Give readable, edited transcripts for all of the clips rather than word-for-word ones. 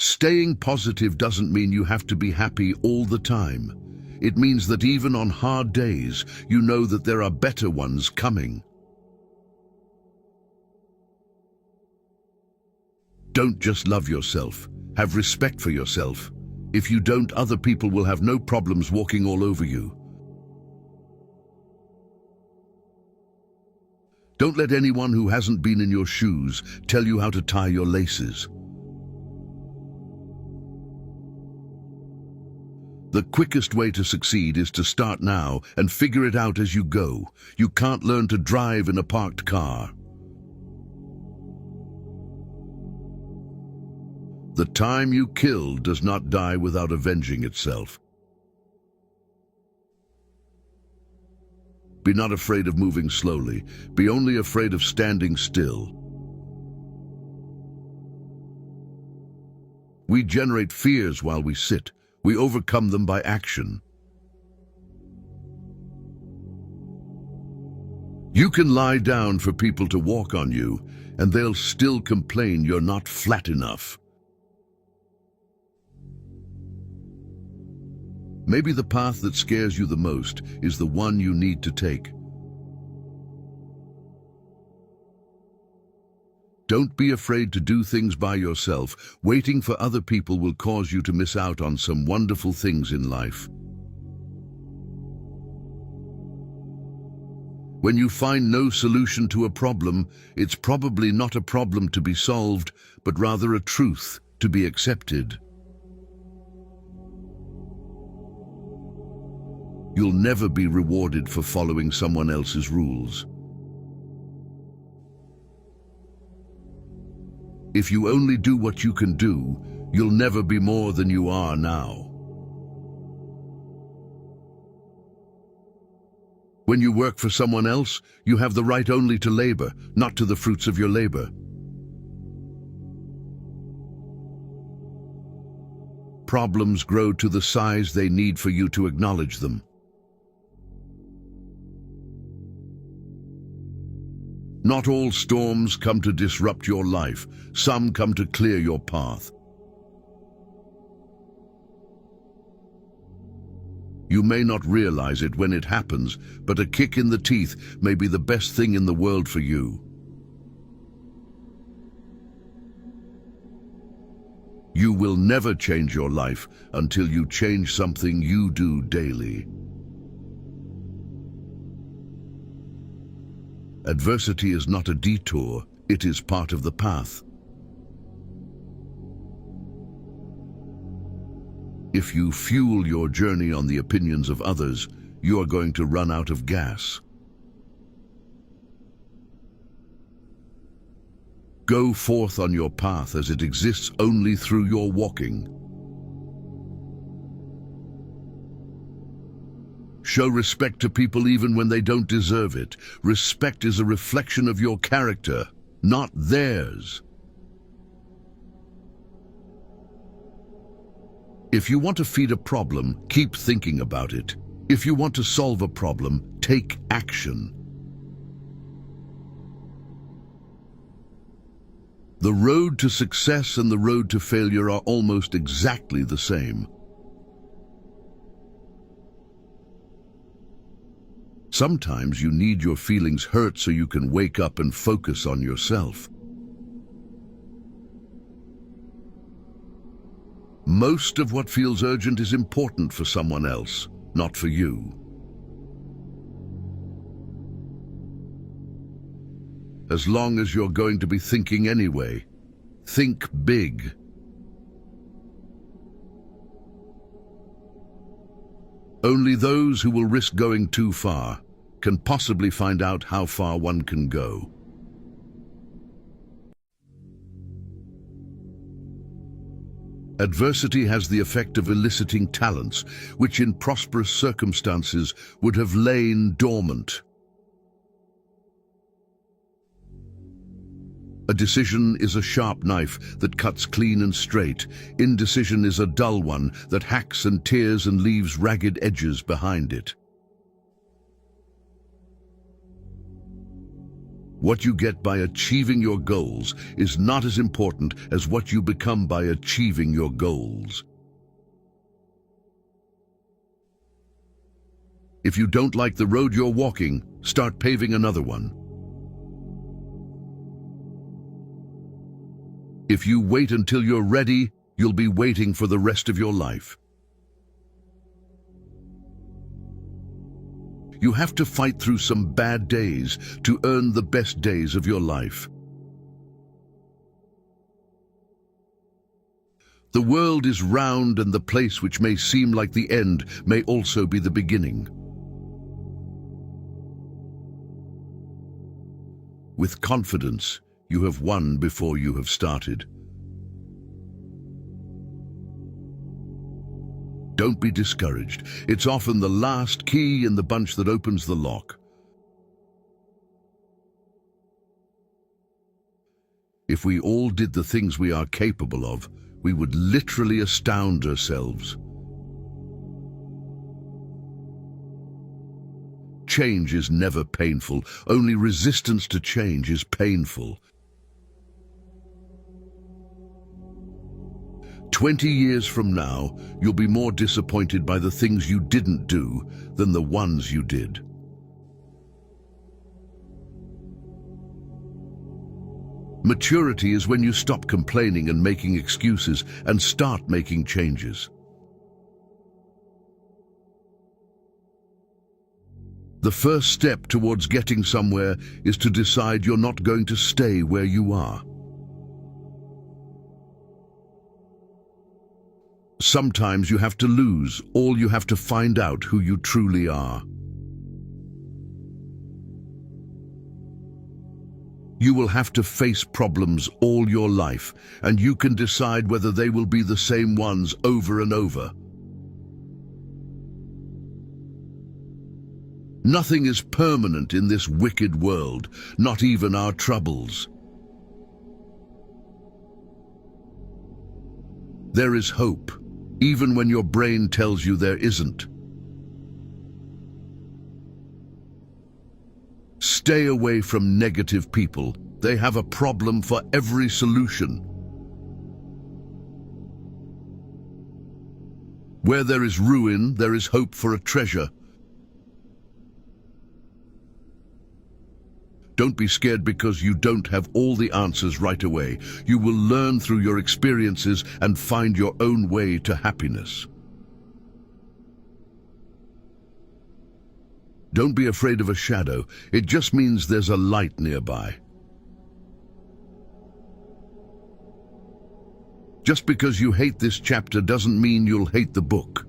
Staying positive doesn't mean you have to be happy all the time. It means that even on hard days, you know that there are better ones coming. Don't just love yourself. Have respect for yourself. If you don't, other people will have no problems walking all over you. Don't let anyone who hasn't been in your shoes tell you how to tie your laces. The quickest way to succeed is to start now and figure it out as you go. You can't learn to drive in a parked car. The time you kill does not die without avenging itself. Be not afraid of moving slowly. Be only afraid of standing still. We generate fears while we sit. We overcome them by action. You can lie down for people to walk on you, and they'll still complain you're not flat enough. Maybe the path that scares you the most is the one you need to take. Don't be afraid to do things by yourself. Waiting for other people will cause you to miss out on some wonderful things in life. When you find no solution to a problem, it's probably not a problem to be solved, but rather a truth to be accepted. You'll never be rewarded for following someone else's rules. If you only do what you can do, you'll never be more than you are now. When you work for someone else, you have the right only to labor, not to the fruits of your labor. Problems grow to the size they need for you to acknowledge them. Not all storms come to disrupt your life. Some come to clear your path. You may not realize it when it happens, but a kick in the teeth may be the best thing in the world for you. You will never change your life until you change something you do daily. Adversity is not a detour, it is part of the path. If you fuel your journey on the opinions of others, you are going to run out of gas. Go forth on your path as it exists only through your walking. Show respect to people even when they don't deserve it. Respect is a reflection of your character, not theirs. If you want to feed a problem, keep thinking about it. If you want to solve a problem, take action. The road to success and the road to failure are almost exactly the same. Sometimes you need your feelings hurt so you can wake up and focus on yourself. Most of what feels urgent is important for someone else, not for you. As long as you're going to be thinking anyway, think big. Only those who will risk going too far can possibly find out how far one can go. Adversity has the effect of eliciting talents, which in prosperous circumstances would have lain dormant. A decision is a sharp knife that cuts clean and straight. Indecision is a dull one that hacks and tears and leaves ragged edges behind it. What you get by achieving your goals is not as important as what you become by achieving your goals. If you don't like the road you're walking, start paving another one. If you wait until you're ready, you'll be waiting for the rest of your life. You have to fight through some bad days to earn the best days of your life. The world is round, and the place which may seem like the end may also be the beginning. With confidence, you have won before you have started. Don't be discouraged. It's often the last key in the bunch that opens the lock. If we all did the things we are capable of, we would literally astound ourselves. Change is never painful. Only resistance to change is painful. 20 years from now, you'll be more disappointed by the things you didn't do than the ones you did. Maturity is when you stop complaining and making excuses and start making changes. The first step towards getting somewhere is to decide you're not going to stay where you are. Sometimes you have to lose, or you have to find out who you truly are. You will have to face problems all your life, and you can decide whether they will be the same ones over and over. Nothing is permanent in this wicked world, not even our troubles. There is hope, even when your brain tells you there isn't. Stay away from negative people. They have a problem for every solution. Where there is ruin, there is hope for a treasure. Don't be scared because you don't have all the answers right away. You will learn through your experiences and find your own way to happiness. Don't be afraid of a shadow. It just means there's a light nearby. Just because you hate this chapter doesn't mean you'll hate the book.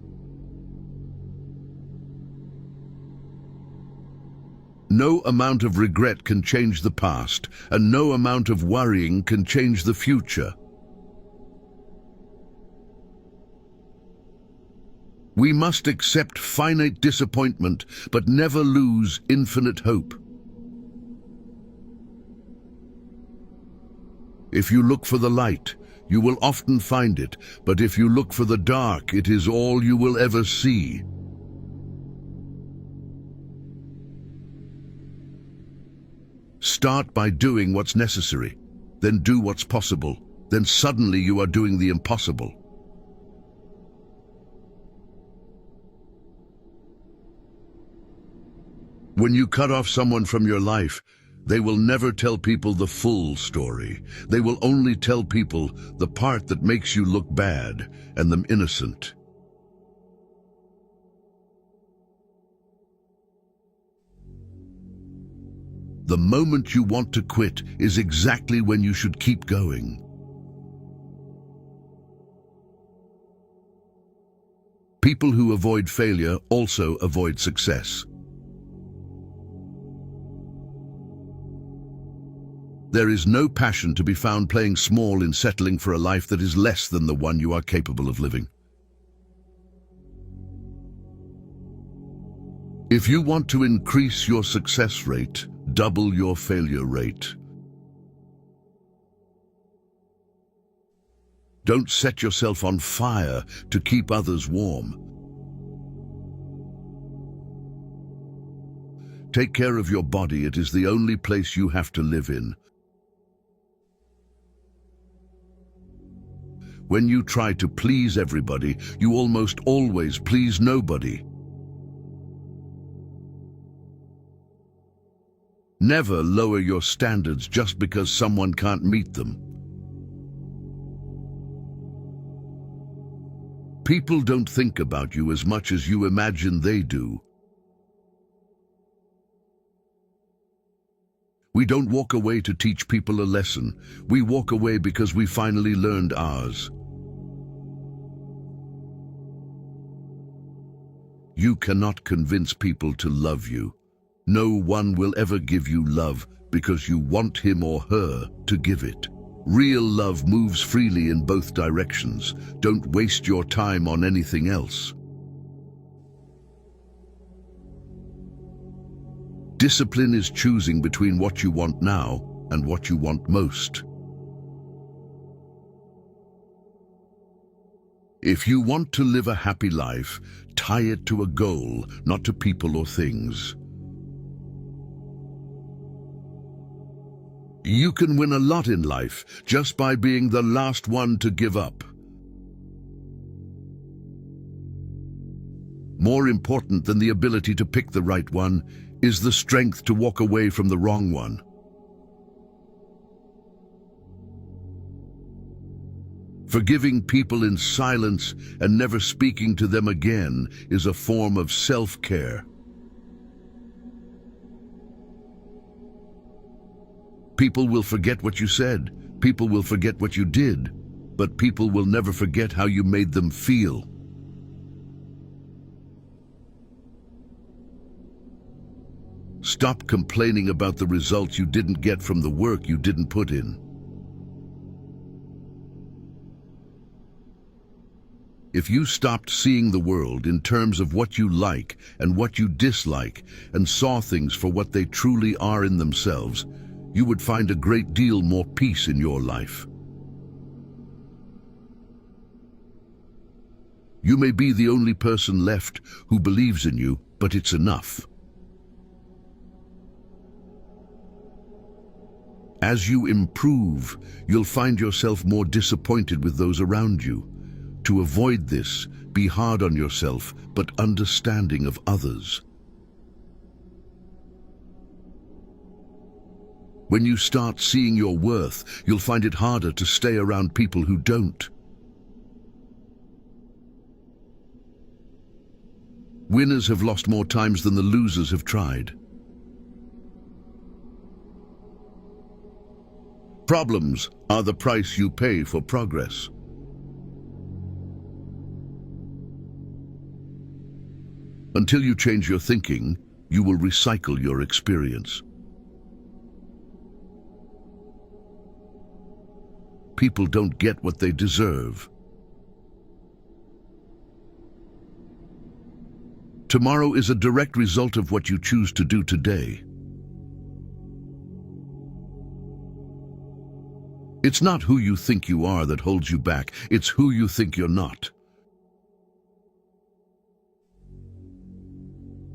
No amount of regret can change the past, and no amount of worrying can change the future. We must accept finite disappointment, but never lose infinite hope. If you look for the light, you will often find it, but if you look for the dark, it is all you will ever see. Start by doing what's necessary, then do what's possible, then suddenly you are doing the impossible. When you cut off someone from your life, they will never tell people the full story. They will only tell people the part that makes you look bad and them innocent. The moment you want to quit is exactly when you should keep going. People who avoid failure also avoid success. There is no passion to be found playing small in settling for a life that is less than the one you are capable of living. If you want to increase your success rate, double your failure rate. Don't set yourself on fire to keep others warm. Take care of your body. It is the only place you have to live in. When you try to please everybody, you almost always please nobody. Never lower your standards just because someone can't meet them. People don't think about you as much as you imagine they do. We don't walk away to teach people a lesson. We walk away because we finally learned ours. You cannot convince people to love you. No one will ever give you love because you want him or her to give it. Real love moves freely in both directions. Don't waste your time on anything else. Discipline is choosing between what you want now and what you want most. If you want to live a happy life, tie it to a goal, not to people or things. You can win a lot in life just by being the last one to give up. More important than the ability to pick the right one is the strength to walk away from the wrong one. Forgiving people in silence and never speaking to them again is a form of self-care. People will forget what you said, people will forget what you did, but people will never forget how you made them feel. Stop complaining about the results you didn't get from the work you didn't put in. If you stopped seeing the world in terms of what you like and what you dislike and saw things for what they truly are in themselves, you would find a great deal more peace in your life. You may be the only person left who believes in you, but it's enough. As you improve, you'll find yourself more disappointed with those around you. To avoid this, be hard on yourself, but understanding of others. When you start seeing your worth, you'll find it harder to stay around people who don't. Winners have lost more times than the losers have tried. Problems are the price you pay for progress. Until you change your thinking, you will recycle your experience. People don't get what they deserve. Tomorrow is a direct result of what you choose to do today. It's not who you think you are that holds you back, it's who you think you're not.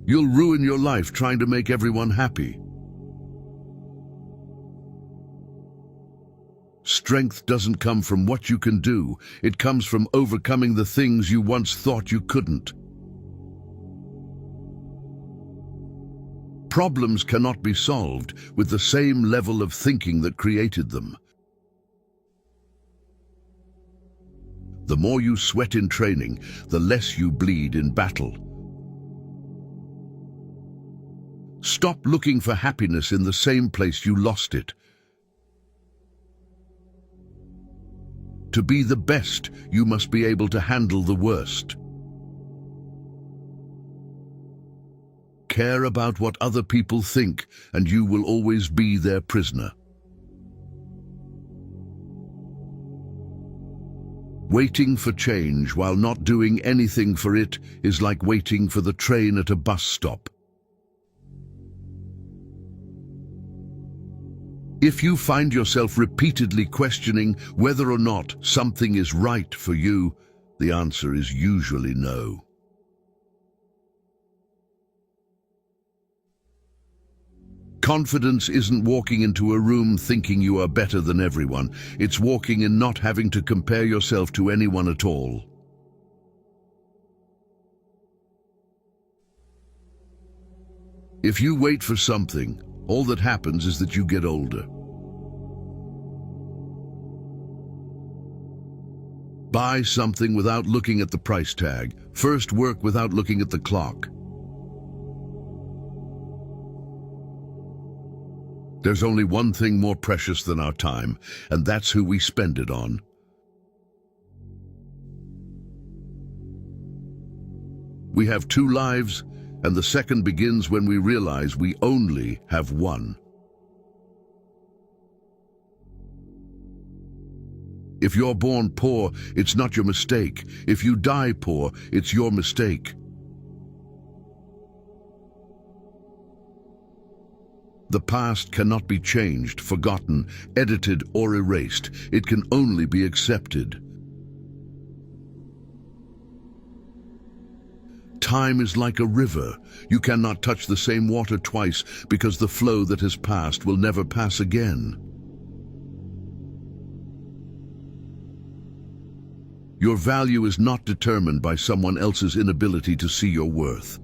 You'll ruin your life trying to make everyone happy. Strength doesn't come from what you can do, it comes from overcoming the things you once thought you couldn't. Problems cannot be solved with the same level of thinking that created them. The more you sweat in training, the less you bleed in battle. Stop looking for happiness in the same place you lost it. To be the best, you must be able to handle the worst. Care about what other people think, and you will always be their prisoner. Waiting for change while not doing anything for it is like waiting for the train at a bus stop. If you find yourself repeatedly questioning whether or not something is right for you, the answer is usually no. Confidence isn't walking into a room thinking you are better than everyone. It's walking in not having to compare yourself to anyone at all. If you wait for something, all that happens is that you get older. Buy something without looking at the price tag. First, work without looking at the clock. There's only one thing more precious than our time, and that's who we spend it on. We have two lives, and the second begins when we realize we only have one. If you're born poor, it's not your mistake. If you die poor, it's your mistake. The past cannot be changed, forgotten, edited, or erased. It can only be accepted. Time is like a river. You cannot touch the same water twice because the flow that has passed will never pass again. Your value is not determined by someone else's inability to see your worth.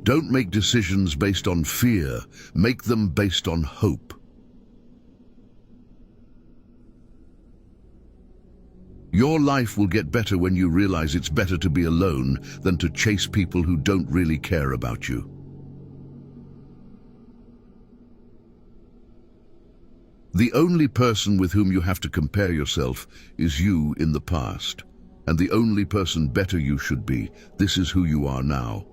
Don't make decisions based on fear. Make them based on hope. Your life will get better when you realize it's better to be alone than to chase people who don't really care about you. The only person with whom you have to compare yourself is you in the past, and the only person better you should be. This is who you are now.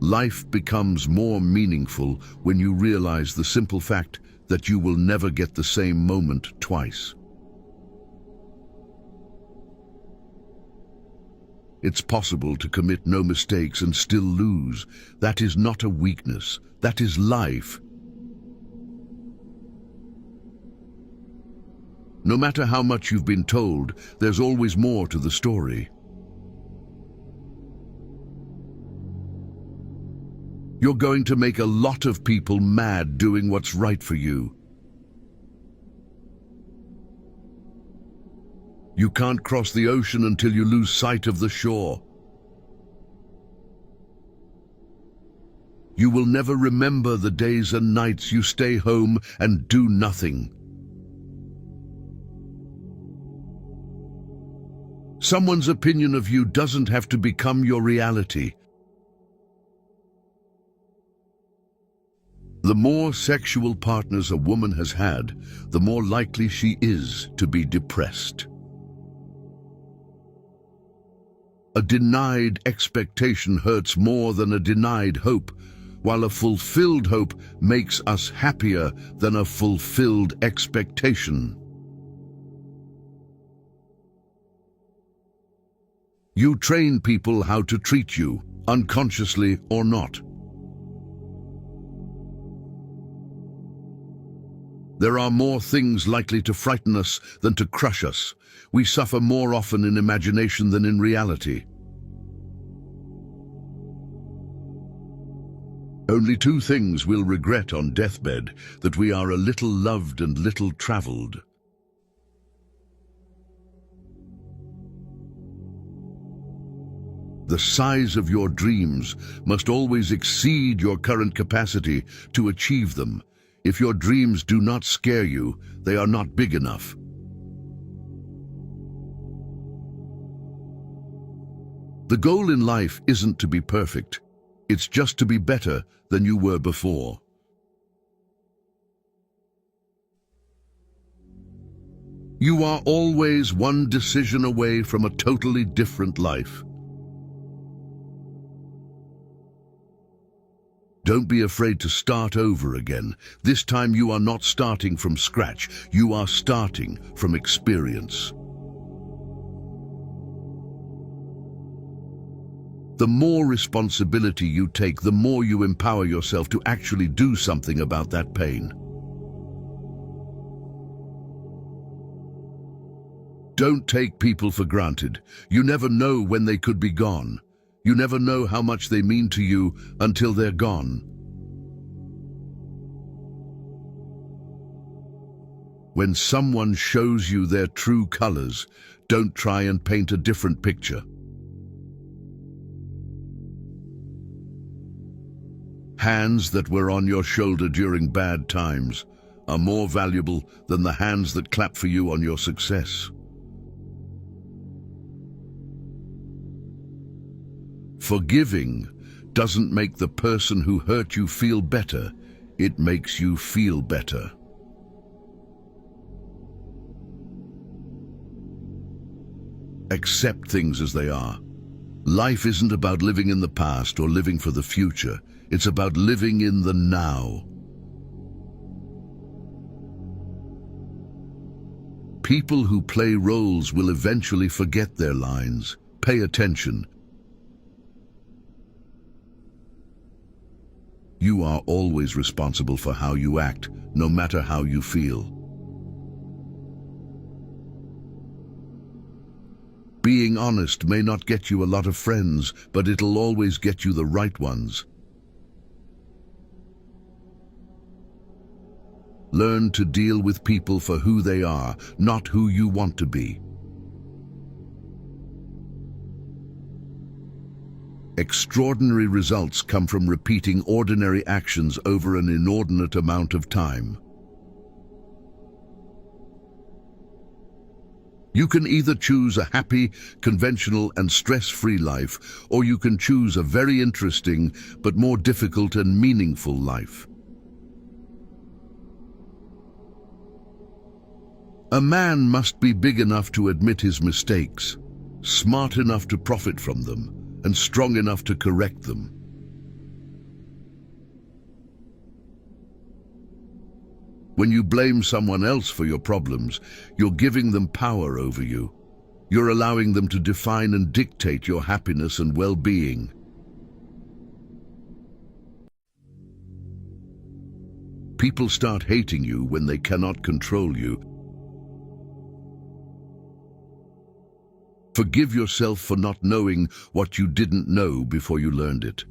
Life becomes more meaningful when you realize the simple fact that you will never get the same moment twice. It's possible to commit no mistakes and still lose. That is not a weakness. That is life. No matter how much you've been told, there's always more to the story. You're going to make a lot of people mad doing what's right for you. You can't cross the ocean until you lose sight of the shore. You will never remember the days and nights you stay home and do nothing. Someone's opinion of you doesn't have to become your reality. The more sexual partners a woman has had, the more likely she is to be depressed. A denied expectation hurts more than a denied hope, while a fulfilled hope makes us happier than a fulfilled expectation. You train people how to treat you, unconsciously or not. There are more things likely to frighten us than to crush us. We suffer more often in imagination than in reality. Only two things we'll regret on deathbed: that we are a little loved and little traveled. The size of your dreams must always exceed your current capacity to achieve them. If your dreams do not scare you, they are not big enough. The goal in life isn't to be perfect. It's just to be better than you were before. You are always one decision away from a totally different life. Don't be afraid to start over again. This time you are not starting from scratch. You are starting from experience. The more responsibility you take, the more you empower yourself to actually do something about that pain. Don't take people for granted. You never know when they could be gone. You never know how much they mean to you until they're gone. When someone shows you their true colors, don't try and paint a different picture. Hands that were on your shoulder during bad times are more valuable than the hands that clap for you on your success. Forgiving doesn't make the person who hurt you feel better. It makes you feel better. Accept things as they are. Life isn't about living in the past or living for the future. It's about living in the now. People who play roles will eventually forget their lines. Pay attention. You are always responsible for how you act, no matter how you feel. Being honest may not get you a lot of friends, but it'll always get you the right ones. Learn to deal with people for who they are, not who you want to be. Extraordinary results come from repeating ordinary actions over an inordinate amount of time. You can either choose a happy, conventional and stress-free life, or you can choose a very interesting but more difficult and meaningful life. A man must be big enough to admit his mistakes, smart enough to profit from them, and strong enough to correct them. When you blame someone else for your problems, you're giving them power over you. You're allowing them to define and dictate your happiness and well-being. People start hating you when they cannot control you. Forgive yourself for not knowing what you didn't know before you learned it.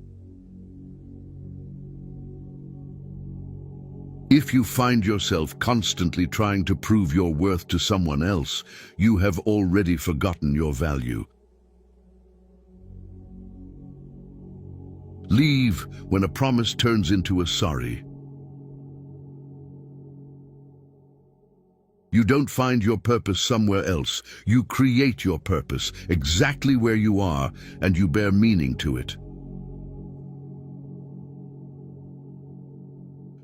If you find yourself constantly trying to prove your worth to someone else, you have already forgotten your value. Leave when a promise turns into a sorry. You don't find your purpose somewhere else. You create your purpose exactly where you are, and you bear meaning to it.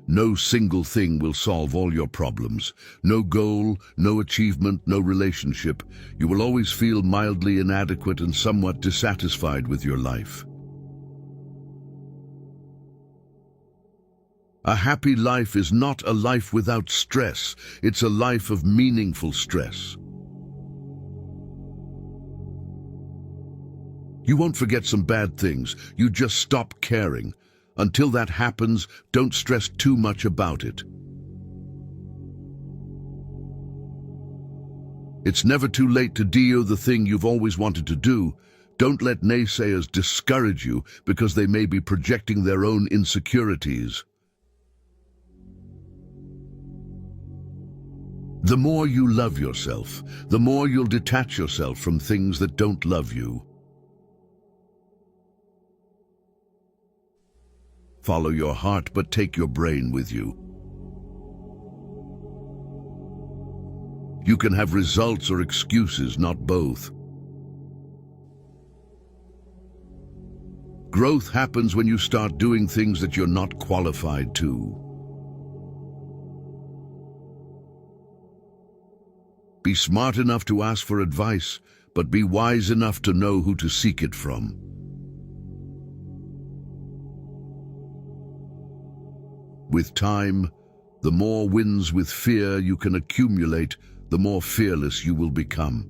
No single thing will solve all your problems. No goal, no achievement, no relationship. You will always feel mildly inadequate and somewhat dissatisfied with your life. A happy life is not a life without stress. It's a life of meaningful stress. You won't forget some bad things. You just stop caring. Until that happens, don't stress too much about it. It's never too late to do the thing you've always wanted to do. Don't let naysayers discourage you because they may be projecting their own insecurities. The more you love yourself, the more you'll detach yourself from things that don't love you. Follow your heart, but take your brain with you. You can have results or excuses, not both. Growth happens when you start doing things that you're not qualified to. Be smart enough to ask for advice, but be wise enough to know who to seek it from. With time, the more wins with fear you can accumulate, the more fearless you will become.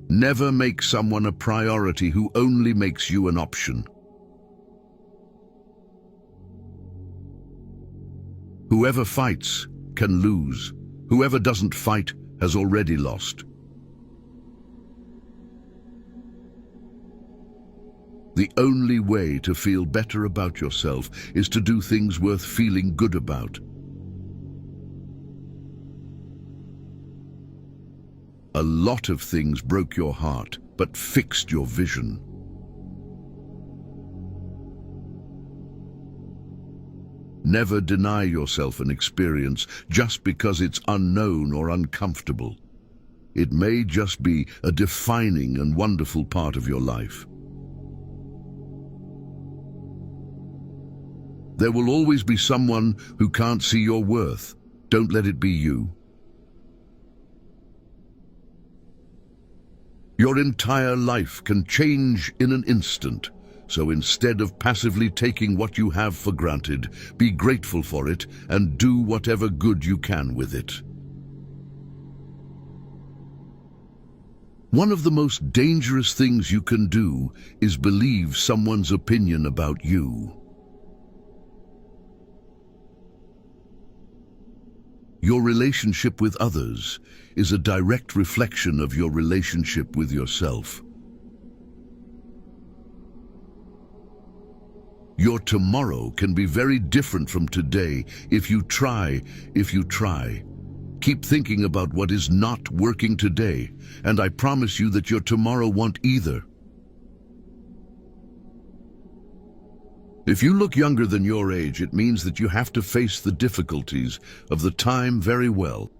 Never make someone a priority who only makes you an option. Whoever fights can lose. Whoever doesn't fight has already lost. The only way to feel better about yourself is to do things worth feeling good about. A lot of things broke your heart, but fixed your vision. Never deny yourself an experience just because it's unknown or uncomfortable. It may just be a defining and wonderful part of your life. There will always be someone who can't see your worth. Don't let it be you. Your entire life can change in an instant, so instead of passively taking what you have for granted, be grateful for it and do whatever good you can with it. One of the most dangerous things you can do is believe someone's opinion about you. Your relationship with others is a direct reflection of your relationship with yourself. Your tomorrow can be very different from today if you try. Keep thinking about what is not working today, and I promise you that your tomorrow won't either. If you look younger than your age, it means that you have to face the difficulties of the time very well.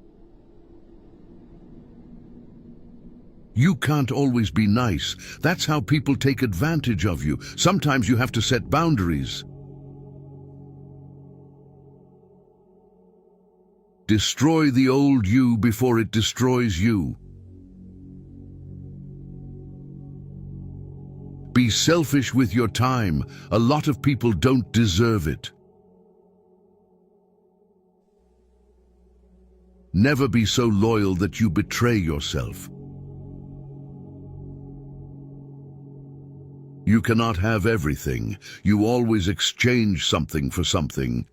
You can't always be nice. That's how people take advantage of you. Sometimes you have to set boundaries. Destroy the old you before it destroys you. Be selfish with your time. A lot of people don't deserve it. Never be so loyal that you betray yourself. You cannot have everything. You always exchange something for something.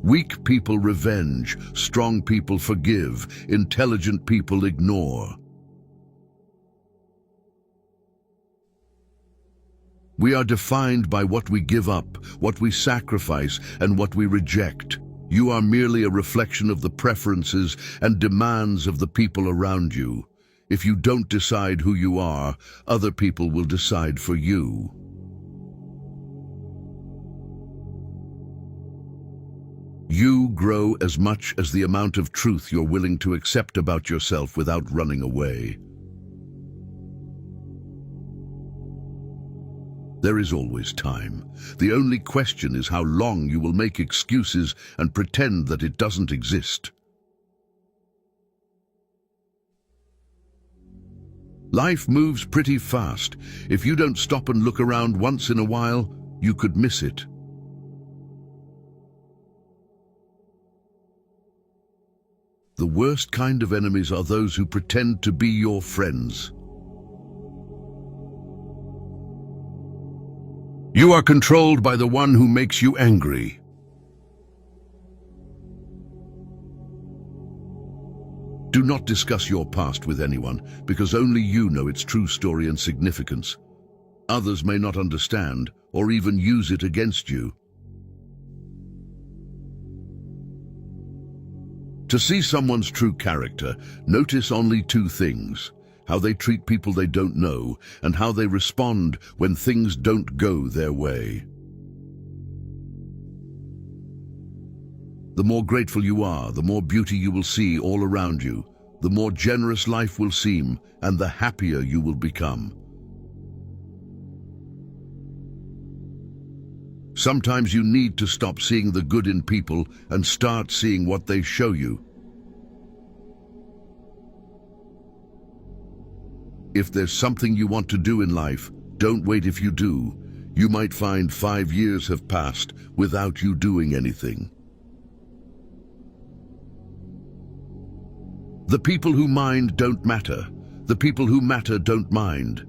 Weak people revenge, strong people forgive, intelligent people ignore. We are defined by what we give up, what we sacrifice, and what we reject. You are merely a reflection of the preferences and demands of the people around you. If you don't decide who you are, other people will decide for you. You grow as much as the amount of truth you're willing to accept about yourself without running away. There is always time. The only question is how long you will make excuses and pretend that it doesn't exist. Life moves pretty fast. If you don't stop and look around once in a while, you could miss it. The worst kind of enemies are those who pretend to be your friends. You are controlled by the one who makes you angry. Do not discuss your past with anyone, because only you know its true story and significance. Others may not understand, or even use it against you. To see someone's true character, notice only two things: how they treat people they don't know, and how they respond when things don't go their way. The more grateful you are, the more beauty you will see all around you, the more generous life will seem, and the happier you will become. Sometimes you need to stop seeing the good in people and start seeing what they show you. If there's something you want to do in life, don't wait. If you do, you might find 5 years have passed without you doing anything. The people who mind don't matter. The people who matter don't mind.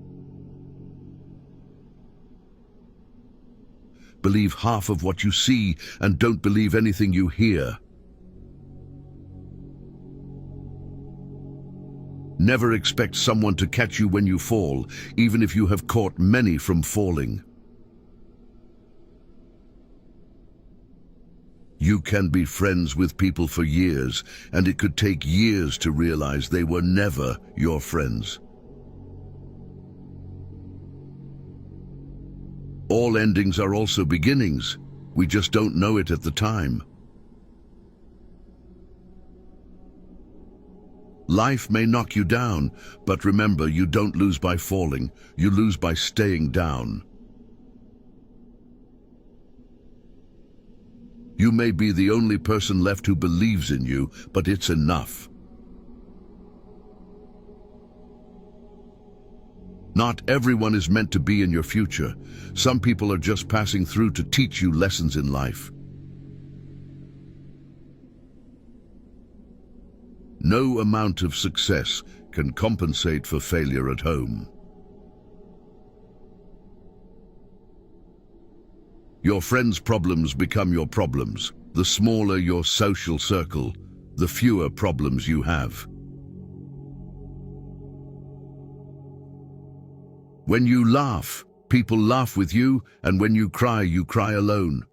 Believe half of what you see and don't believe anything you hear. Never expect someone to catch you when you fall, even if you have caught many from falling. You can be friends with people for years, and it could take years to realize they were never your friends. All endings are also beginnings. We just don't know it at the time. Life may knock you down, but remember, you don't lose by falling. You lose by staying down. You may be the only person left who believes in you, but it's enough. Not everyone is meant to be in your future. Some people are just passing through to teach you lessons in life. No amount of success can compensate for failure at home. Your friends' problems become your problems. The smaller your social circle, the fewer problems you have. When you laugh, people laugh with you, and when you cry alone.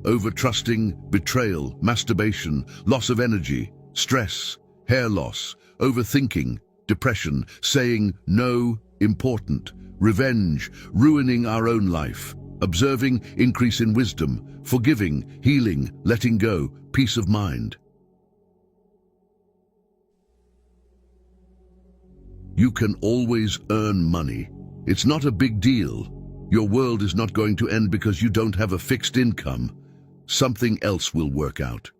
Overtrusting, betrayal, masturbation, loss of energy, stress, hair loss, overthinking, depression, saying no, important, revenge, ruining our own life, observing, increase in wisdom, forgiving, healing, letting go, peace of mind. You can always earn money. It's not a big deal. Your world is not going to end because you don't have a fixed income. Something else will work out.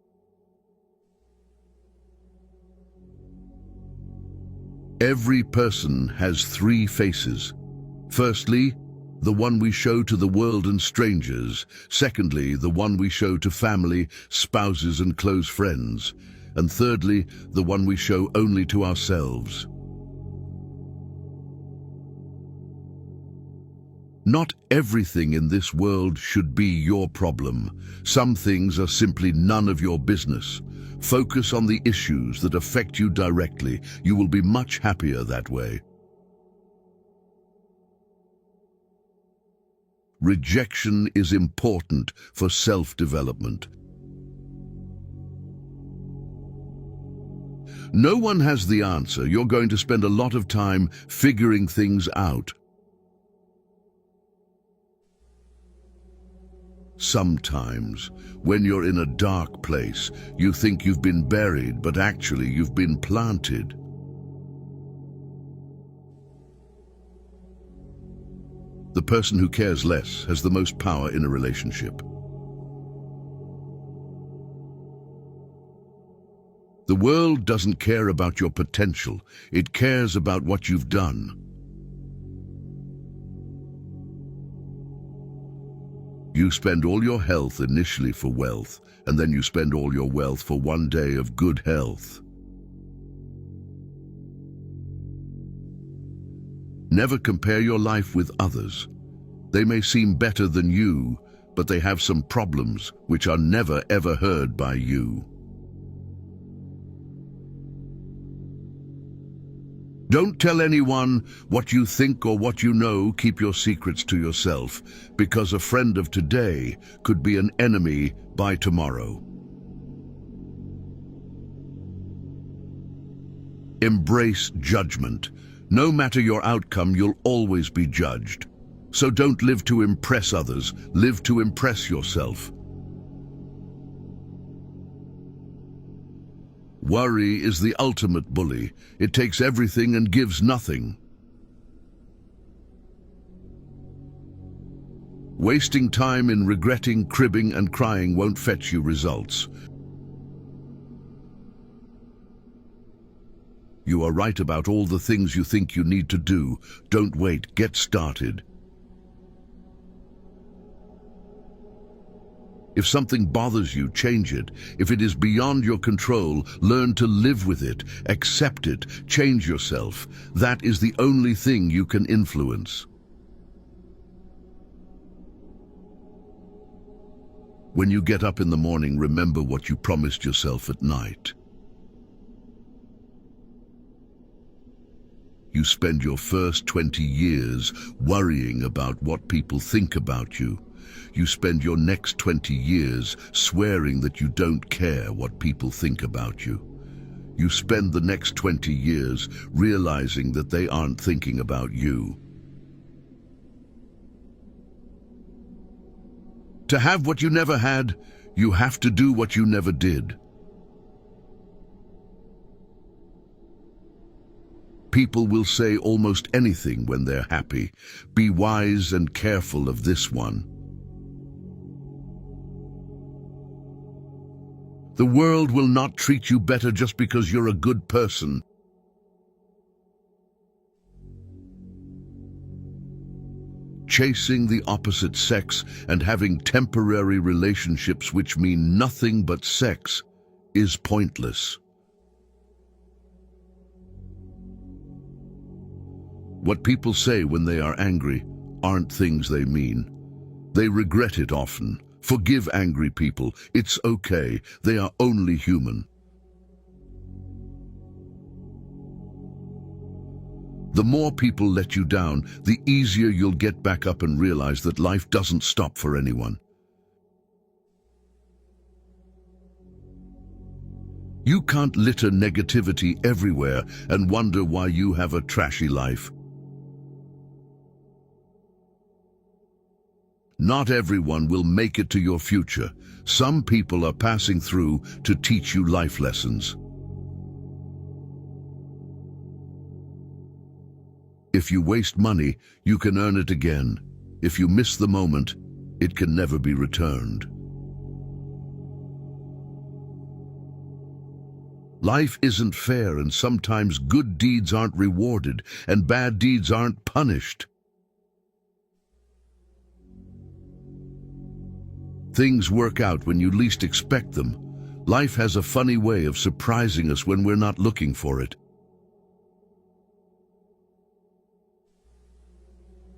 Every person has three faces. Firstly, the one we show to the world and strangers. Secondly, the one we show to family, spouses and close friends. And thirdly, the one we show only to ourselves. Not everything in this world should be your problem. Some things are simply none of your business. Focus on the issues that affect you directly. You will be much happier that way. Rejection is important for self-development. No one has the answer. You're going to spend a lot of time figuring things out. Sometimes, when you're in a dark place, you think you've been buried, but actually you've been planted. The person who cares less has the most power in a relationship. The world doesn't care about your potential, it cares about what you've done. You spend all your health initially for wealth, and then you spend all your wealth for one day of good health. Never compare your life with others. They may seem better than you, but they have some problems which are never ever heard by you. Don't tell anyone what you think or what you know. Keep your secrets to yourself, because a friend of today could be an enemy by tomorrow. Embrace judgment. No matter your outcome, you'll always be judged. So don't live to impress others, live to impress yourself. Worry is the ultimate bully. It takes everything and gives nothing. Wasting time in regretting, cribbing, and crying won't fetch you results. You are right about all the things you think you need to do. Don't wait, get started. If something bothers you, change it. If it is beyond your control, learn to live with it, accept it, change yourself. That is the only thing you can influence. When you get up in the morning, remember what you promised yourself at night. You spend your first 20 years worrying about what people think about you. You spend your next 20 years swearing that you don't care what people think about you. You spend the next 20 years realizing that they aren't thinking about you. To have what you never had, you have to do what you never did. People will say almost anything when they're happy. Be wise and careful of this one. The world will not treat you better just because you're a good person. Chasing the opposite sex and having temporary relationships which mean nothing but sex is pointless. What people say when they are angry aren't things they mean. They regret it often. Forgive angry people. It's okay. They are only human. The more people let you down, the easier you'll get back up and realize that life doesn't stop for anyone. You can't litter negativity everywhere and wonder why you have a trashy life. Not everyone will make it to your future. Some people are passing through to teach you life lessons. If you waste money, you can earn it again. If you miss the moment, it can never be returned. Life isn't fair, and sometimes good deeds aren't rewarded and bad deeds aren't punished. Things work out when you least expect them. Life has a funny way of surprising us when we're not looking for it.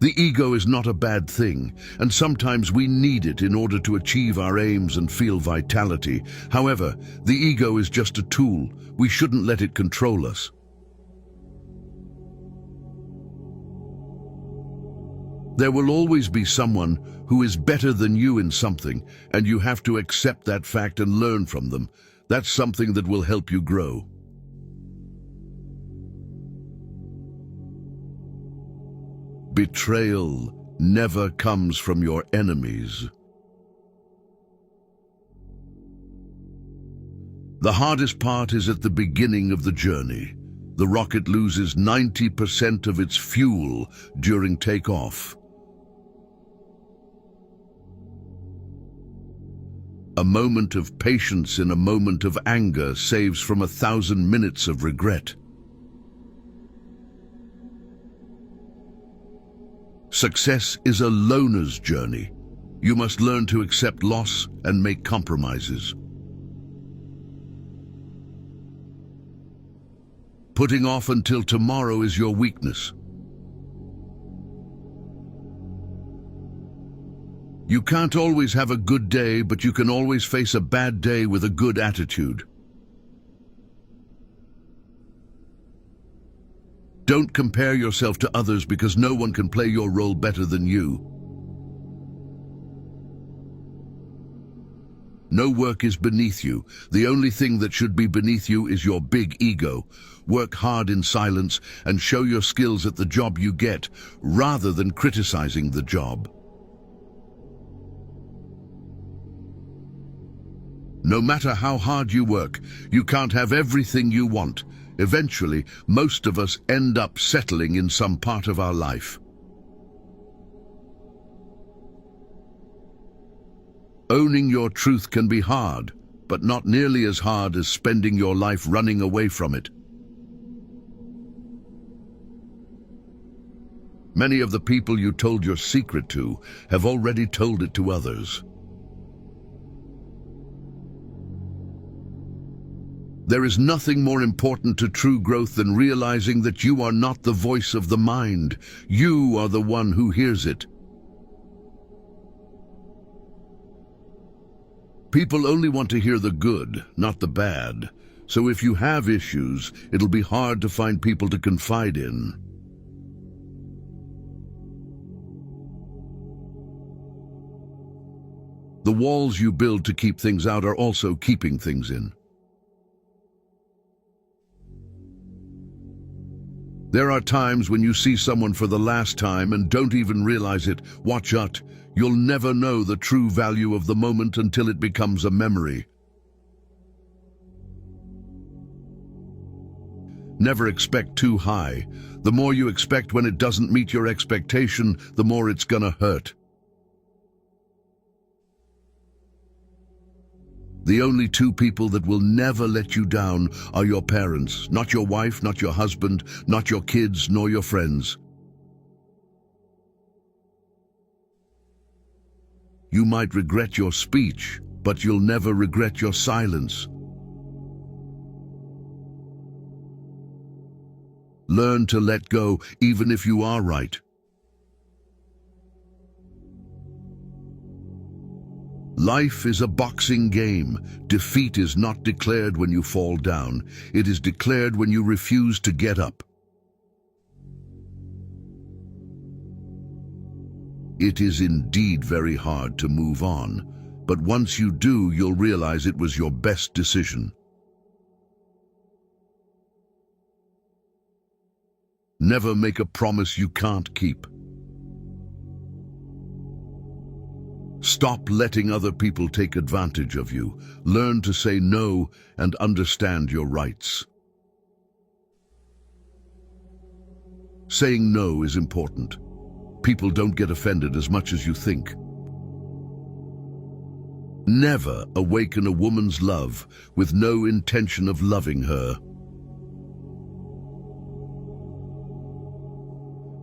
The ego is not a bad thing, and sometimes we need it in order to achieve our aims and feel vitality. However, the ego is just a tool. We shouldn't let it control us. There will always be someone who is better than you in something, and you have to accept that fact and learn from them. That's something that will help you grow. Betrayal never comes from your enemies. The hardest part is at the beginning of the journey. The rocket loses 90% of its fuel during takeoff. A moment of patience in a moment of anger saves from 1,000 minutes of regret. Success is a loner's journey. You must learn to accept loss and make compromises. Putting off until tomorrow is your weakness. You can't always have a good day, but you can always face a bad day with a good attitude. Don't compare yourself to others because no one can play your role better than you. No work is beneath you. The only thing that should be beneath you is your big ego. Work hard in silence and show your skills at the job you get, rather than criticizing the job. No matter how hard you work, you can't have everything you want. Eventually, most of us end up settling in some part of our life. Owning your truth can be hard, but not nearly as hard as spending your life running away from it. Many of the people you told your secret to have already told it to others. There is nothing more important to true growth than realizing that you are not the voice of the mind. You are the one who hears it. People only want to hear the good, not the bad. So if you have issues, it'll be hard to find people to confide in. The walls you build to keep things out are also keeping things in. There are times when you see someone for the last time and don't even realize it. Watch out. You'll never know the true value of the moment until it becomes a memory. Never expect too high. The more you expect when it doesn't meet your expectation, the more it's gonna hurt. The only two people that will never let you down are your parents, not your wife, not your husband, not your kids, nor your friends. You might regret your speech, but you'll never regret your silence. Learn to let go, even if you are right. Life is a boxing game. Defeat is not declared when you fall down. It is declared when you refuse to get up. It is indeed very hard to move on, but once you do, you'll realize it was your best decision. Never make a promise you can't keep. Stop letting other people take advantage of you. Learn to say no and understand your rights. Saying no is important. People don't get offended as much as you think. Never awaken a woman's love with no intention of loving her.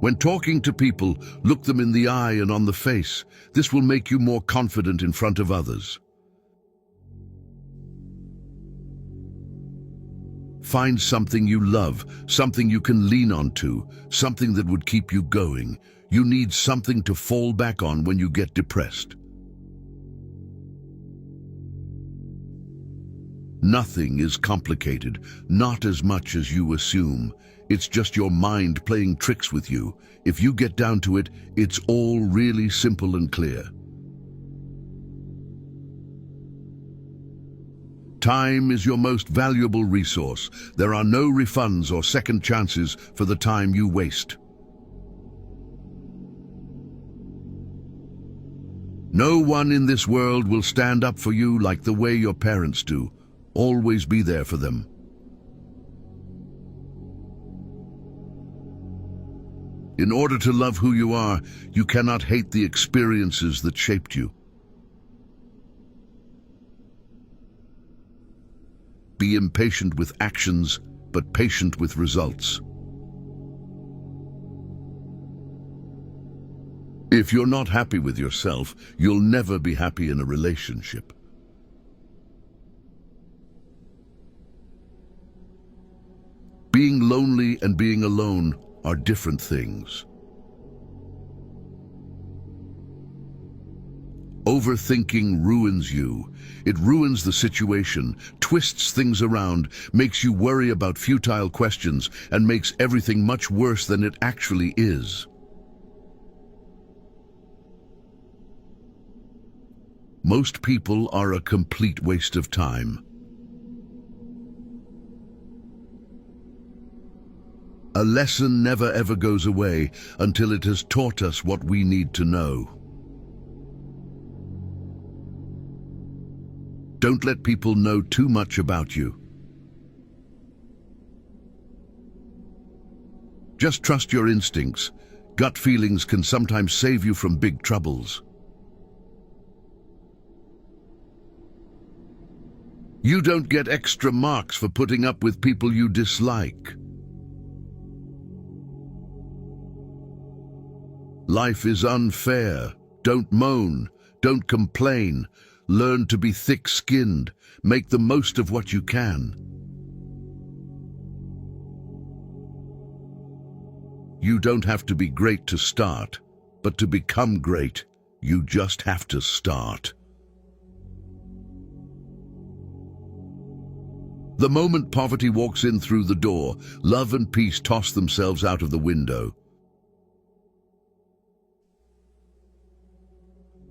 When talking to people, look them in the eye and on the face. This will make you more confident in front of others. Find something you love, something you can lean onto, something that would keep you going. You need something to fall back on when you get depressed. Nothing is complicated, not as much as you assume. It's just your mind playing tricks with you. If you get down to it, it's all really simple and clear. Time is your most valuable resource. There are no refunds or second chances for the time you waste. No one in this world will stand up for you like the way your parents do. Always be there for them. In order to love who you are, you cannot hate the experiences that shaped you. Be impatient with actions, but patient with results. If you're not happy with yourself, you'll never be happy in a relationship. Being lonely and being alone are different things. Overthinking ruins you. It ruins the situation, twists things around, makes you worry about futile questions, and makes everything much worse than it actually is. Most people are a complete waste of time. A lesson never ever goes away until it has taught us what we need to know. Don't let people know too much about you. Just trust your instincts. Gut feelings can sometimes save you from big troubles. You don't get extra marks for putting up with people you dislike. Life is unfair. Don't moan. Don't complain. Learn to be thick-skinned. Make the most of what you can. You don't have to be great to start, but to become great, you just have to start. The moment poverty walks in through the door, love and peace toss themselves out of the window.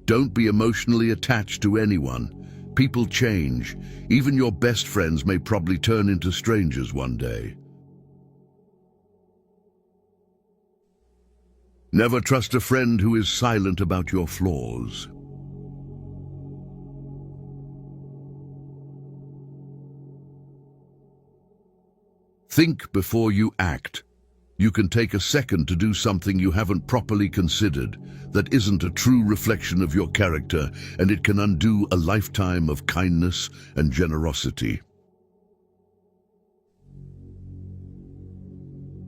Don't be emotionally attached to anyone. People change. Even your best friends may probably turn into strangers one day. Never trust a friend who is silent about your flaws. Think before you act. You can take a second to do something you haven't properly considered, that isn't a true reflection of your character, and it can undo a lifetime of kindness and generosity.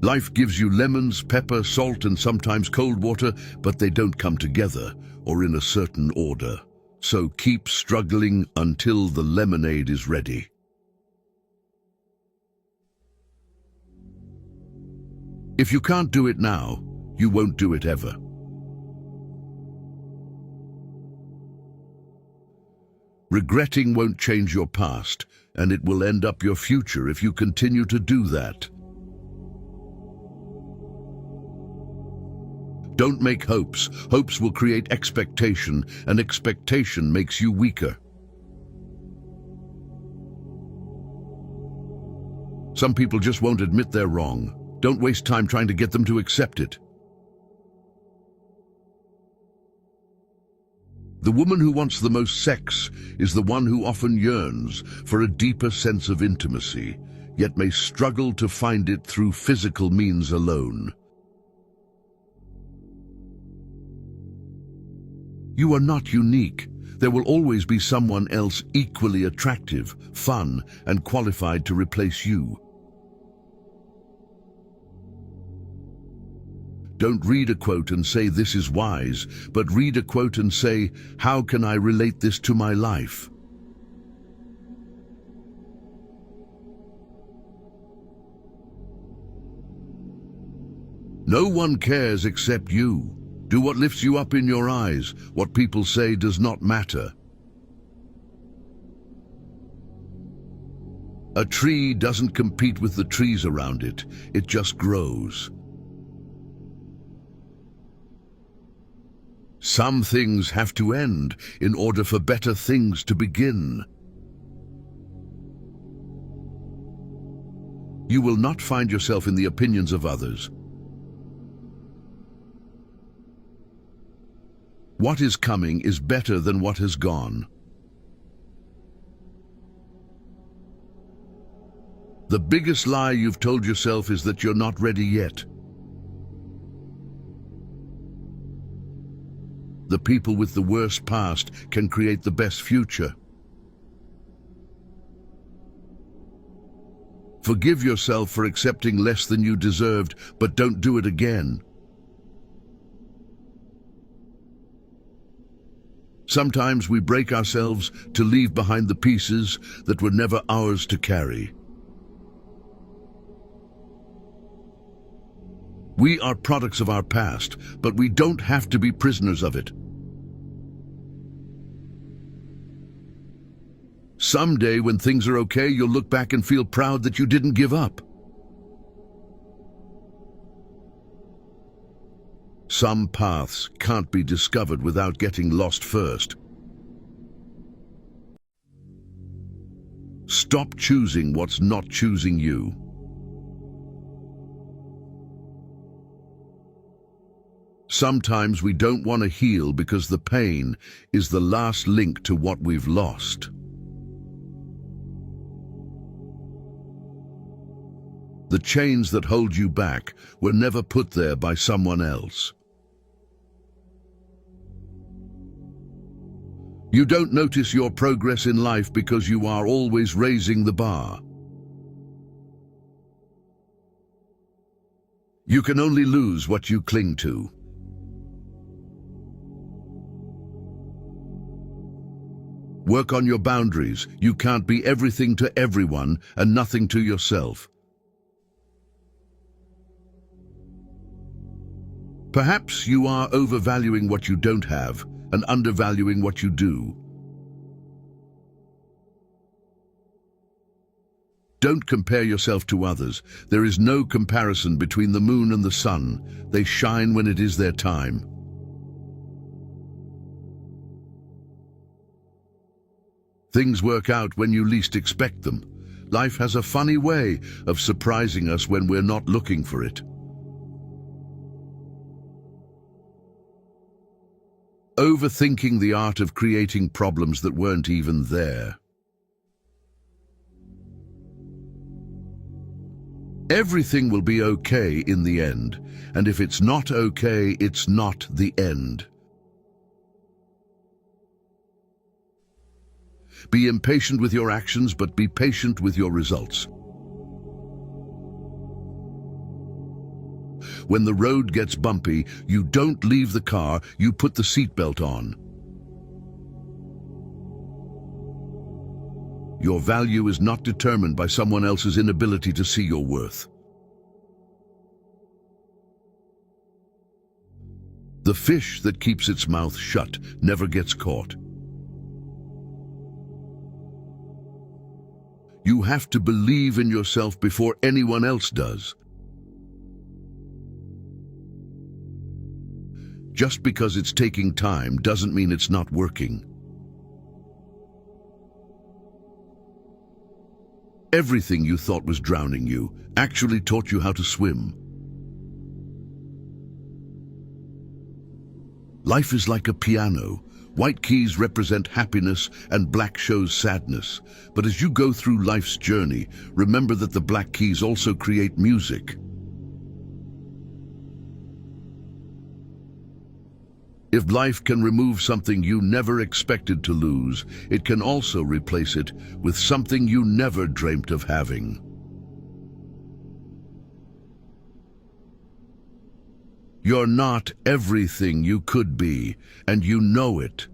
Life gives you lemons, pepper, salt, and sometimes cold water, but they don't come together or in a certain order. So keep struggling until the lemonade is ready. If you can't do it now, you won't do it ever. Regretting won't change your past, and it will end up your future if you continue to do that. Don't make hopes. Hopes will create expectation, and expectation makes you weaker. Some people just won't admit they're wrong. Don't waste time trying to get them to accept it. The woman who wants the most sex is the one who often yearns for a deeper sense of intimacy, yet may struggle to find it through physical means alone. You are not unique. There will always be someone else equally attractive, fun, and qualified to replace you. Don't read a quote and say this is wise, but read a quote and say, how can I relate this to my life? No one cares except you. Do what lifts you up in your eyes. What people say does not matter. A tree doesn't compete with the trees around it. It just grows. Some things have to end in order for better things to begin. You will not find yourself in the opinions of others. What is coming is better than what has gone. The biggest lie you've told yourself is that you're not ready yet. The people with the worst past can create the best future. Forgive yourself for accepting less than you deserved, but don't do it again. Sometimes we break ourselves to leave behind the pieces that were never ours to carry. We are products of our past, but we don't have to be prisoners of it. Someday, when things are okay, you'll look back and feel proud that you didn't give up. Some paths can't be discovered without getting lost first. Stop choosing what's not choosing you. Sometimes we don't want to heal because the pain is the last link to what we've lost. The chains that hold you back were never put there by someone else. You don't notice your progress in life because you are always raising the bar. You can only lose what you cling to. Work on your boundaries. You can't be everything to everyone and nothing to yourself. Perhaps you are overvaluing what you don't have and undervaluing what you do. Don't compare yourself to others. There is no comparison between the moon and the sun. They shine when it is their time. Things work out when you least expect them. Life has a funny way of surprising us when we're not looking for it. Overthinking the art of creating problems that weren't even there. Everything will be okay in the end, and if it's not okay, it's not the end. Be impatient with your actions, but be patient with your results. When the road gets bumpy, you don't leave the car, you put the seatbelt on. Your value is not determined by someone else's inability to see your worth. The fish that keeps its mouth shut never gets caught. You have to believe in yourself before anyone else does. Just because it's taking time doesn't mean it's not working. Everything you thought was drowning you actually taught you how to swim. Life is like a piano. White keys represent happiness and black shows sadness. But as you go through life's journey, remember that the black keys also create music. If life can remove something you never expected to lose, it can also replace it with something you never dreamt of having. You're not everything you could be, and you know it.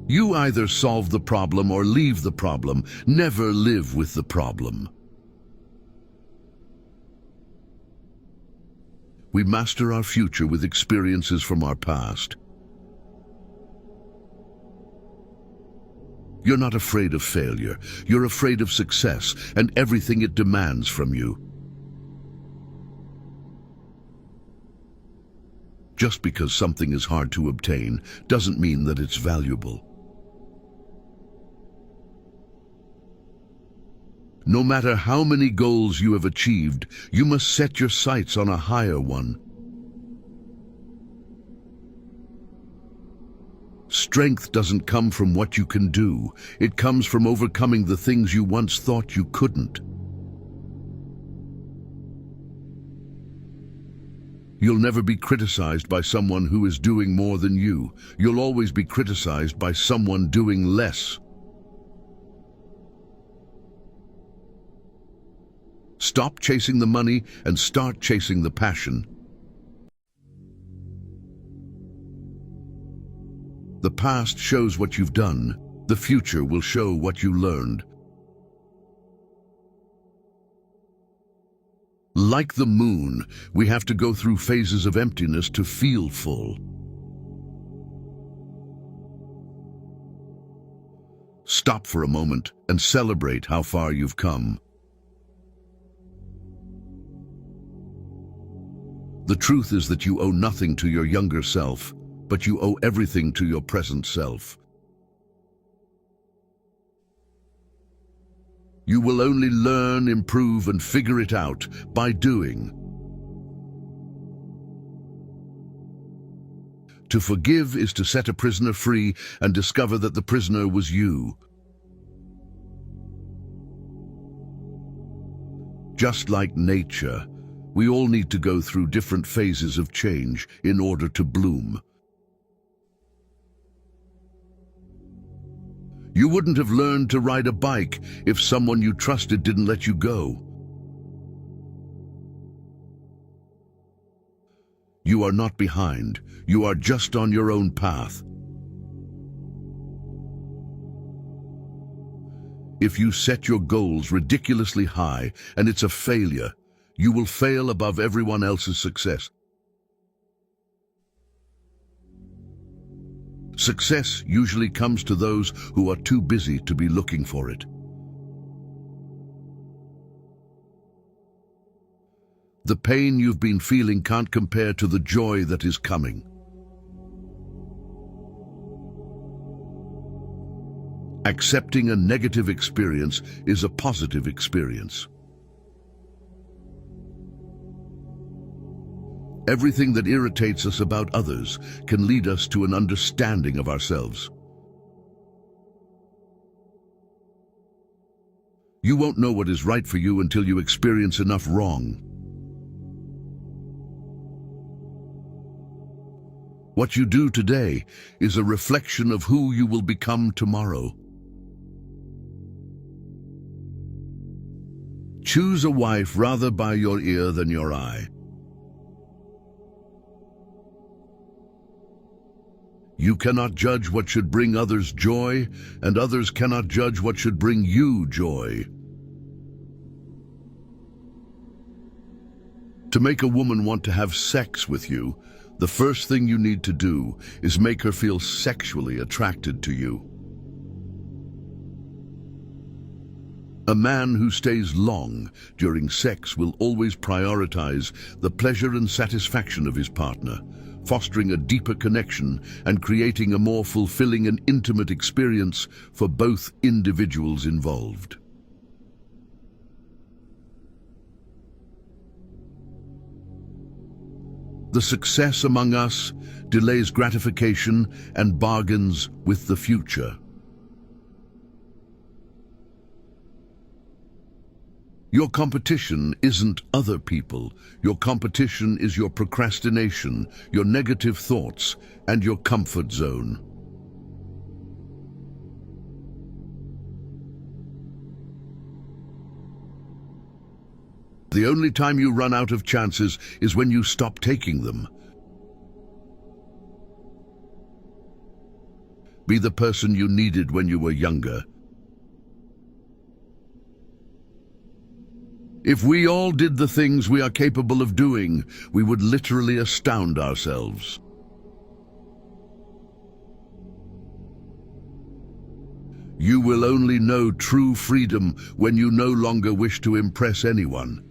You either solve the problem or leave the problem. Never live with the problem. We master our future with experiences from our past. You're not afraid of failure. You're afraid of success and everything it demands from you. Just because something is hard to obtain doesn't mean that it's valuable. No matter how many goals you have achieved, you must set your sights on a higher one. Strength doesn't come from what you can do. It comes from overcoming the things you once thought you couldn't. You'll never be criticized by someone who is doing more than you. You'll always be criticized by someone doing less. Stop chasing the money and start chasing the passion. The past shows what you've done. The future will show what you learned. Like the moon, we have to go through phases of emptiness to feel full. Stop for a moment and celebrate how far you've come. The truth is that you owe nothing to your younger self, but you owe everything to your present self. You will only learn, improve, and figure it out by doing. To forgive is to set a prisoner free and discover that the prisoner was you. Just like nature, we all need to go through different phases of change in order to bloom. You wouldn't have learned to ride a bike if someone you trusted didn't let you go. You are not behind. You are just on your own path. If you set your goals ridiculously high and it's a failure, You will fail above everyone else's success. Success usually comes to those who are too busy to be looking for it. The pain you've been feeling can't compare to the joy that is coming. Accepting a negative experience is a positive experience. Everything that irritates us about others can lead us to an understanding of ourselves. You won't know what is right for you until you experience enough wrong. What you do today is a reflection of who you will become tomorrow. Choose a wife rather by your ear than your eye. You cannot judge what should bring others joy, and others cannot judge what should bring you joy. To make a woman want to have sex with you, the first thing you need to do is make her feel sexually attracted to you. A man who stays long during sex will always prioritize the pleasure and satisfaction of his partner, fostering a deeper connection and creating a more fulfilling and intimate experience for both individuals involved. The success among us delays gratification and bargains with the future. Your competition isn't other people. Your competition is your procrastination, your negative thoughts, and your comfort zone. The only time you run out of chances is when you stop taking them. Be the person you needed when you were younger. If we all did the things we are capable of doing, we would literally astound ourselves. You will only know true freedom when you no longer wish to impress anyone.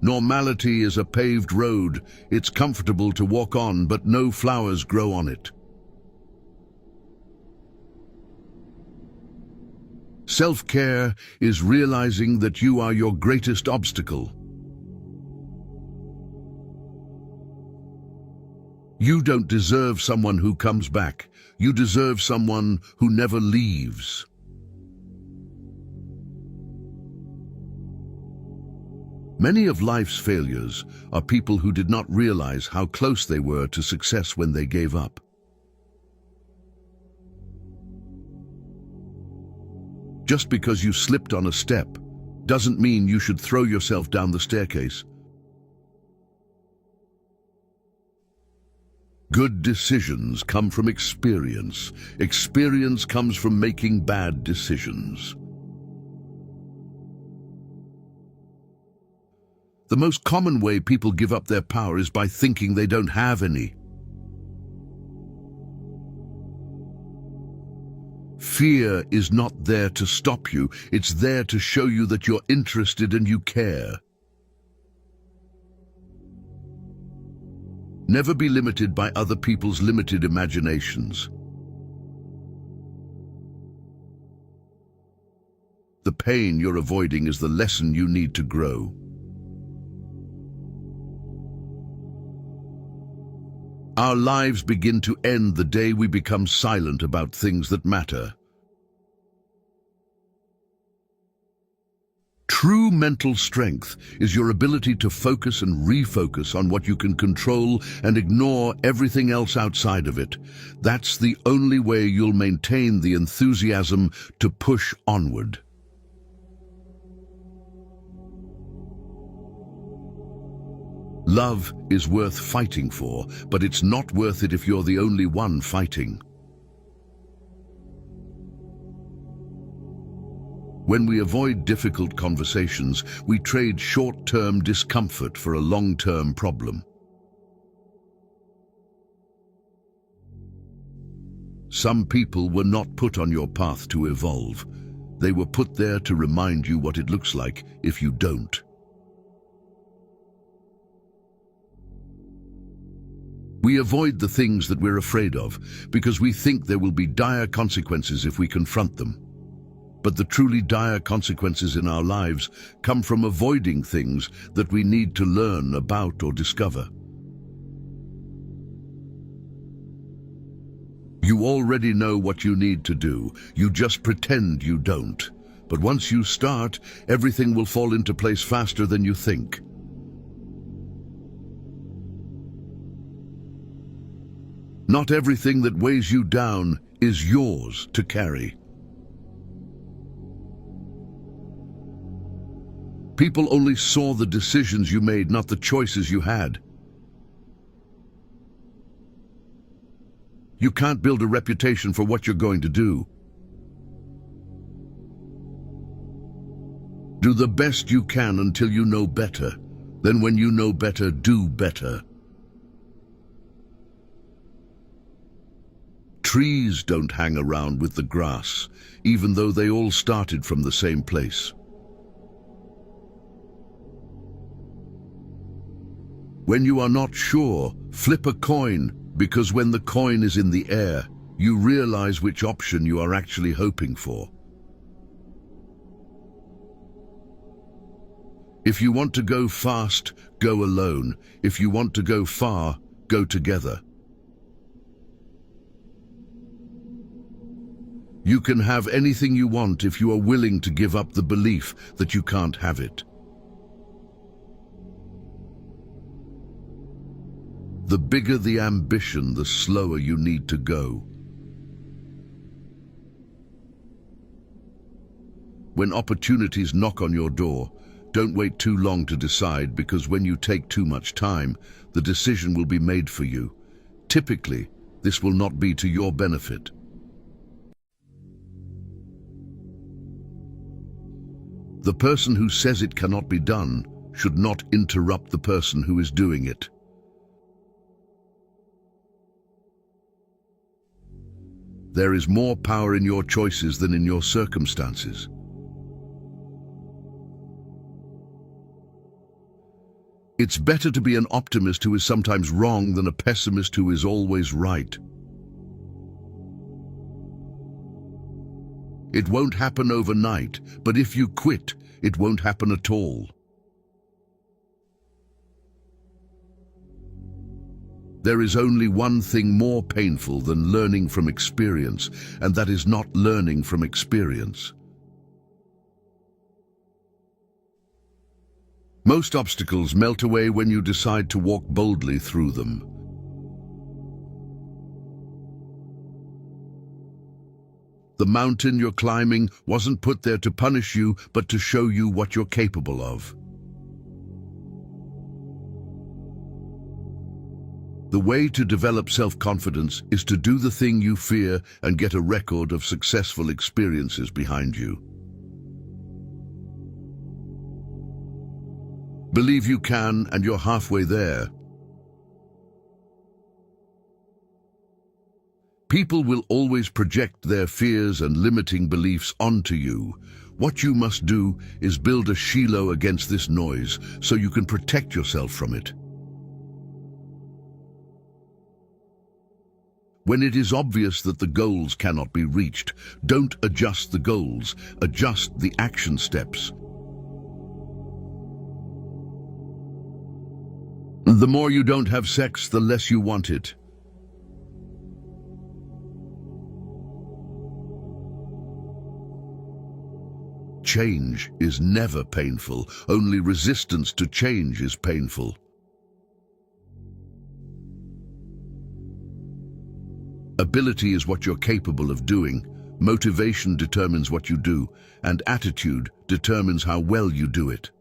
Normality is a paved road. It's comfortable to walk on, but no flowers grow on it. Self-care is realizing that you are your greatest obstacle. You don't deserve someone who comes back. You deserve someone who never leaves. Many of life's failures are people who did not realize how close they were to success when they gave up. Just because you slipped on a step doesn't mean you should throw yourself down the staircase. Good decisions come from experience. Experience comes from making bad decisions. The most common way people give up their power is by thinking they don't have any. Fear is not there to stop you. It's there to show you that you're interested and you care. Never be limited by other people's limited imaginations. The pain you're avoiding is the lesson you need to grow. Our lives begin to end the day we become silent about things that matter. True mental strength is your ability to focus and refocus on what you can control and ignore everything else outside of it. That's the only way you'll maintain the enthusiasm to push onward. Love is worth fighting for, but it's not worth it if you're the only one fighting. When we avoid difficult conversations, we trade short-term discomfort for a long-term problem. Some people were not put on your path to evolve. They were put there to remind you what it looks like if you don't. We avoid the things that we're afraid of because we think there will be dire consequences if we confront them. But the truly dire consequences in our lives come from avoiding things that we need to learn about or discover. You already know what you need to do. You just pretend you don't. But once you start, everything will fall into place faster than you think. Not everything that weighs you down is yours to carry. People only saw the decisions you made, not the choices you had. You can't build a reputation for what you're going to do. Do the best you can until you know better. Then when you know better, do better. Trees don't hang around with the grass, even though they all started from the same place. When you are not sure, flip a coin, because when the coin is in the air, you realize which option you are actually hoping for. If you want to go fast, go alone. If you want to go far, go together. You can have anything you want if you are willing to give up the belief that you can't have it. The bigger the ambition, the slower you need to go. When opportunities knock on your door, don't wait too long to decide, because when you take too much time, the decision will be made for you. Typically, this will not be to your benefit. The person who says it cannot be done should not interrupt the person who is doing it. There is more power in your choices than in your circumstances. It's better to be an optimist who is sometimes wrong than a pessimist who is always right. It won't happen overnight, but if you quit, it won't happen at all. There is only one thing more painful than learning from experience, and that is not learning from experience. Most obstacles melt away when you decide to walk boldly through them. The mountain you're climbing wasn't put there to punish you, but to show you what you're capable of. The way to develop self-confidence is to do the thing you fear and get a record of successful experiences behind you. Believe you can, and you're halfway there. People will always project their fears and limiting beliefs onto you. What you must do is build a Shiloh against this noise so you can protect yourself from it. When it is obvious that the goals cannot be reached, don't adjust the goals, adjust the action steps. The more you don't have sex, the less you want it. Change is never painful. Only resistance to change is painful. Ability is what you're capable of doing. Motivation determines what you do, and attitude determines how well you do it.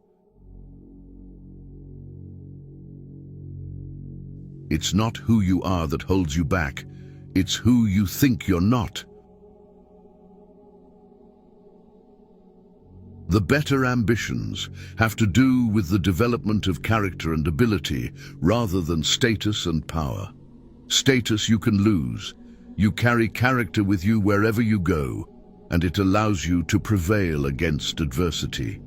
It's not who you are that holds you back. It's who you think you're not. The better ambitions have to do with the development of character and ability rather than status and power. Status you can lose. You carry character with you wherever you go, and it allows you to prevail against adversity.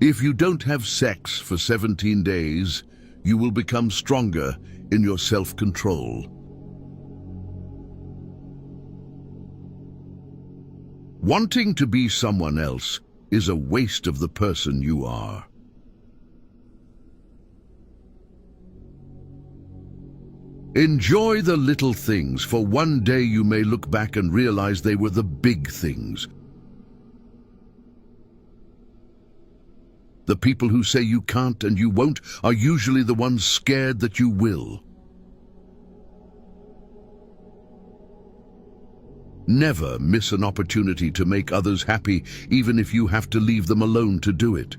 If you don't have sex for 17 days, you will become stronger in your self-control. Wanting to be someone else is a waste of the person you are. Enjoy the little things, for one day you may look back and realize they were the big things. The people who say you can't and you won't are usually the ones scared that you will. Never miss an opportunity to make others happy, even if you have to leave them alone to do it.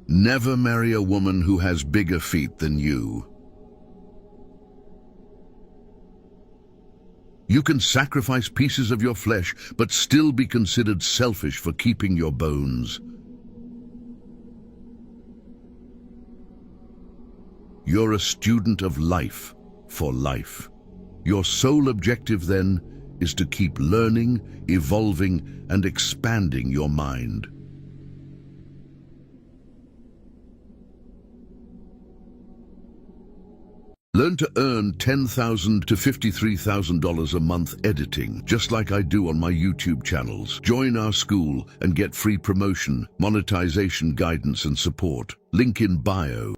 Never marry a woman who has bigger feet than you. You can sacrifice pieces of your flesh, but still be considered selfish for keeping your bones. You're a student of life for life. Your sole objective, then, is to keep learning, evolving, and expanding your mind. Learn to earn $10,000 to $53,000 a month editing, just like I do on my YouTube channels. Join our school and get free promotion, monetization guidance and support. Link in bio.